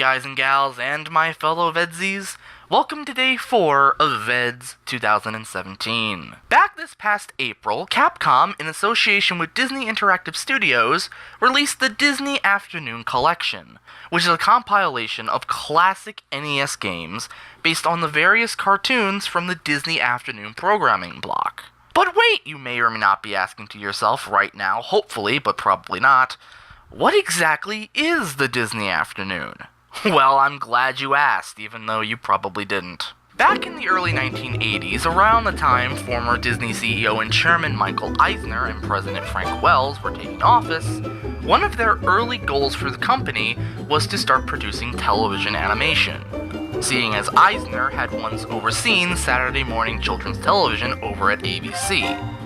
guys and gals, and my fellow VEDS-ies. Welcome to day 4 of VEDS 2017. Back this past April, Capcom, in association with Disney Interactive Studios, released the Disney Afternoon Collection, which is a compilation of classic NES games based on the various cartoons from the Disney Afternoon programming block. But wait, you may or may not be asking to yourself right now, hopefully, but probably not, what exactly is the Disney Afternoon? Well, I'm glad you asked, even though you probably didn't. Back in the early 1980s, around the time former Disney CEO and chairman Michael Eisner and President Frank Wells were taking office, one of their early goals for the company was to start producing television animation, seeing as Eisner had once overseen Saturday morning children's television over at ABC.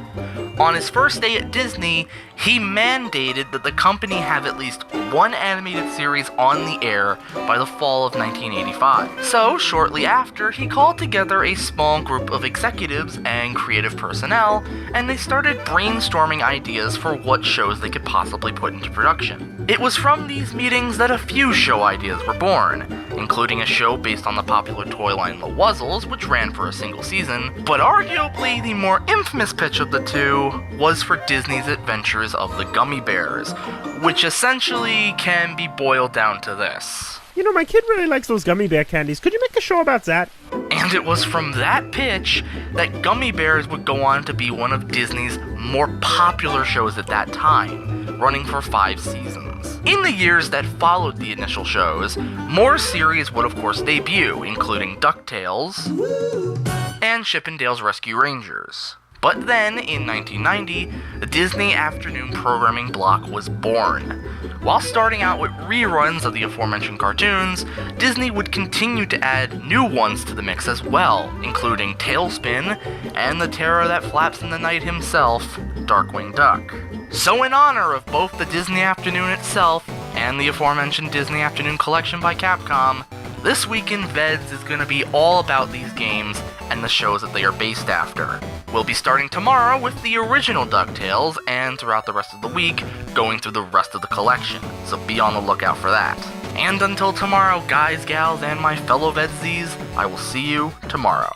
On his first day at Disney, he mandated that the company have at least one animated series on the air by the fall of 1985. So, shortly after, he called together a small group of executives and creative personnel, and they started brainstorming ideas for what shows they could possibly put into production. It was from these meetings that a few show ideas were born, including a show based on the popular toy line The Wuzzles, which ran for a single season, but arguably the more infamous pitch of the two was for Disney's Adventures of the Gummi Bears, which essentially can be boiled down to this. You know, my kid really likes those gummy bear candies. Could you make a show about that? And it was from that pitch that Gummi Bears would go on to be one of Disney's more popular shows at that time, running for 5 seasons. In the years that followed the initial shows, more series would of course debut, including DuckTales and Chip 'n Dale's Rescue Rangers. But then, in 1990, the Disney Afternoon programming block was born. While starting out with reruns of the aforementioned cartoons, Disney would continue to add new ones to the mix as well, including Tailspin and the terror that flaps in the night himself, Darkwing Duck. So in honor of both the Disney Afternoon itself and the aforementioned Disney Afternoon Collection by Capcom, this week in VEDS is going to be all about these games and the shows that they are based after. We'll be starting tomorrow with the original DuckTales, and throughout the rest of the week, going through the rest of the collection, so be on the lookout for that. And until tomorrow, guys, gals, and my fellow VEDS-ies, I will see you tomorrow.